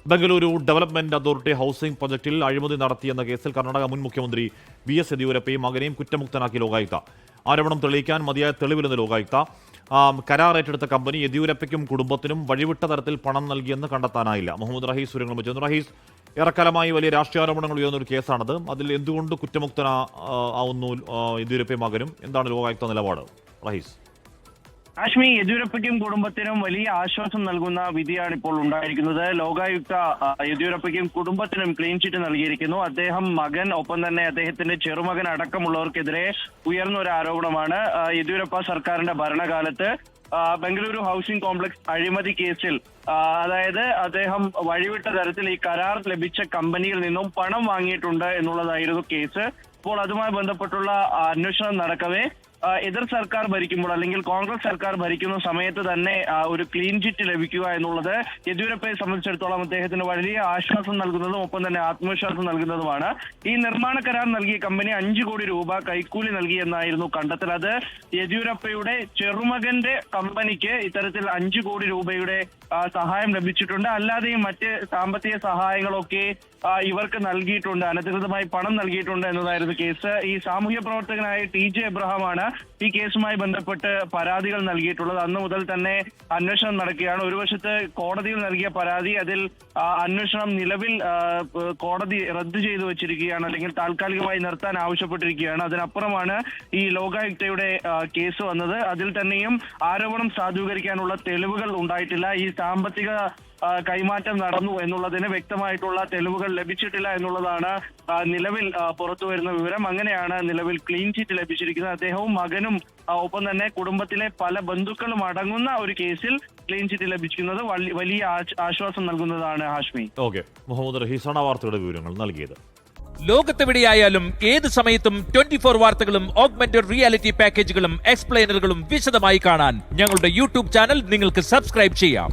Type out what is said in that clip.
Bengaluru development authority housing പ്രൊജക്ടിൽ അഴിമതി നടത്തിയെന്ന കേസിൽ കർണാടക മുൻ മുഖ്യമന്ത്രി VS യെദ്യൂരപ്പയും മകനെയും കുറ്റമുക്തനാക്കി ലോകായുക്ത. ആരോപണം തെളിയിക്കാൻ മതിയായ തെളിവില്ലെന്ന് ലോകായുക്ത. കരാർ ഏറ്റെടുത്ത കമ്പനി യെദ്യൂരപ്പയ്ക്കും കുടുംബത്തിനും വഴിവിട്ട തരത്തിൽ പണം നൽകിയെന്ന് കണ്ടെത്താനായില്ല. മുഹമ്മദ് റഹീസ് വിവരങ്ങൾ വെച്ചു. റഹീസ്, ഏറെക്കാലമായി വലിയ രാഷ്ട്രീയാരോപണങ്ങൾ ഉയർന്നൊരു കേസാണത്. അതിൽ എന്തുകൊണ്ട് കുറ്റമുക്തനാവുന്നു യെദ്യൂരപ്പയും മകനും? എന്താണ് ലോകായുക്ത നിലപാട്? റഹീസ്. കാശ്മീർ യെദ്യൂരപ്പയ്ക്കും കുടുംബത്തിനും വലിയ ആശ്വാസം നൽകുന്ന വിധിയാണ് ഇപ്പോൾ ഉണ്ടായിരിക്കുന്നത്. ലോകായുക്ത യെദ്യൂരപ്പയ്ക്കും കുടുംബത്തിനും ക്ലീൻ ചിറ്റ് നൽകിയിരിക്കുന്നു. അദ്ദേഹം, മകൻ, ഒപ്പം തന്നെ അദ്ദേഹത്തിന്റെ ചെറുമകൻ അടക്കമുള്ളവർക്കെതിരെ ഉയർന്ന ഒരു ആരോപണമാണ്. യെദ്യൂരപ്പ സർക്കാരിന്റെ ഭരണകാലത്ത് ബംഗളൂരു ഹൗസിംഗ് കോംപ്ലക്സ് അഴിമതി കേസിൽ അതായത് അദ്ദേഹം വഴിവിട്ട തരത്തിൽ ഈ കരാർ ലഭിച്ച കമ്പനിയിൽ നിന്നും പണം വാങ്ങിയിട്ടുണ്ട് എന്നുള്ളതായിരുന്നു കേസ്. അപ്പോൾ അതുമായി ബന്ധപ്പെട്ടുള്ള അന്വേഷണം നടക്കവേ എതിർ സർക്കാർ ഭരിക്കുമ്പോൾ അല്ലെങ്കിൽ കോൺഗ്രസ് സർക്കാർ ഭരിക്കുന്ന സമയത്ത് തന്നെ ഒരു ക്ലീൻ ചിറ്റ് ലഭിക്കുക എന്നുള്ളത് യെദ്യൂരപ്പയെ സംബന്ധിച്ചിടത്തോളം അദ്ദേഹത്തിന് വലിയ ആശ്വാസം നൽകുന്നതും ഒപ്പം തന്നെ ആത്മവിശ്വാസം നൽകുന്നതുമാണ്. ഈ നിർമ്മാണ കരാർ നൽകിയ കമ്പനി 5 കോടി രൂപ കൈക്കൂലി നൽകിയെന്നായിരുന്നു കണ്ടെത്തൽ. അത് യെദ്യൂരപ്പയുടെ ചെറുമകന്റെ കമ്പനിക്ക് ഇത്തരത്തിൽ 5 കോടി രൂപയുടെ സഹായം ലഭിച്ചിട്ടുണ്ട്. അല്ലാതെയും മറ്റ് സാമ്പത്തിക സഹായങ്ങളൊക്കെ ഇവർക്ക് നൽകിയിട്ടുണ്ട്, അനധികൃതമായി പണം നൽകിയിട്ടുണ്ട് എന്നതായിരുന്നു കേസ്. ഈ സാമൂഹ്യ പ്രവർത്തകനായ TJ എബ്രഹാമാണ് ഈ കേസുമായി ബന്ധപ്പെട്ട് പരാതികൾ നൽകിയിട്ടുള്ളത്. അന്ന് മുതൽ തന്നെ അന്വേഷണം നടക്കുകയാണ്. ഒരു വശത്ത് കോടതിയിൽ നൽകിയ പരാതി, അതിൽ അന്വേഷണം നിലവിൽ കോടതി റദ്ദു ചെയ്തു വെച്ചിരിക്കുകയാണ്, അല്ലെങ്കിൽ താൽക്കാലികമായി നിർത്താൻ ആവശ്യപ്പെട്ടിരിക്കുകയാണ്. അതിനപ്പുറമാണ് ഈ ലോകായുക്തയുടെ കേസ് വന്നത്. അതിൽ തന്നെയും ആരോപണം സാധൂകരിക്കാനുള്ള തെളിവുകൾ ഉണ്ടായിട്ടില്ല. ഈ സാമ്പത്തിക കൈമാറ്റം നടന്നു എന്നുള്ളതിന് വ്യക്തമായിട്ടുള്ള തെളിവുകൾ ലഭിച്ചിട്ടില്ല എന്നുള്ളതാണ് നിലവിൽ പുറത്തു വരുന്ന വിവരം. അങ്ങനെയാണ് നിലവിൽ ക്ലീൻ ചിറ്റ് ലഭിച്ചിരിക്കുന്നത്. അദ്ദേഹവും മകനും ഒപ്പം തന്നെ കുടുംബത്തിലെ പല ബന്ധുക്കളും അടങ്ങുന്ന ഒരു കേസിൽ ക്ലീൻ ചിറ്റ് ലഭിക്കുന്നത് വലിയ ആശ്വാസം നൽകുന്നതാണ്. ഹാഷ്മി. ഓക്കെ, മുഹമ്മദ് റഹീസാണ് വാർത്തയുടെ വിവരങ്ങൾ നൽകിയത്. ലോകത്തെവിടെയായാലും ഏത് സമയത്തും 24 വാർത്തകളും ഓഗ്മെന്റഡ് റിയാലിറ്റി പാക്കേജുകളും എക്സ്പ്ലെയിനറുകളും വിശദമായി കാണാൻ ഞങ്ങളുടെ YouTube ചാനൽ നിങ്ങൾക്ക് സബ്സ്ക്രൈബ് ചെയ്യാം.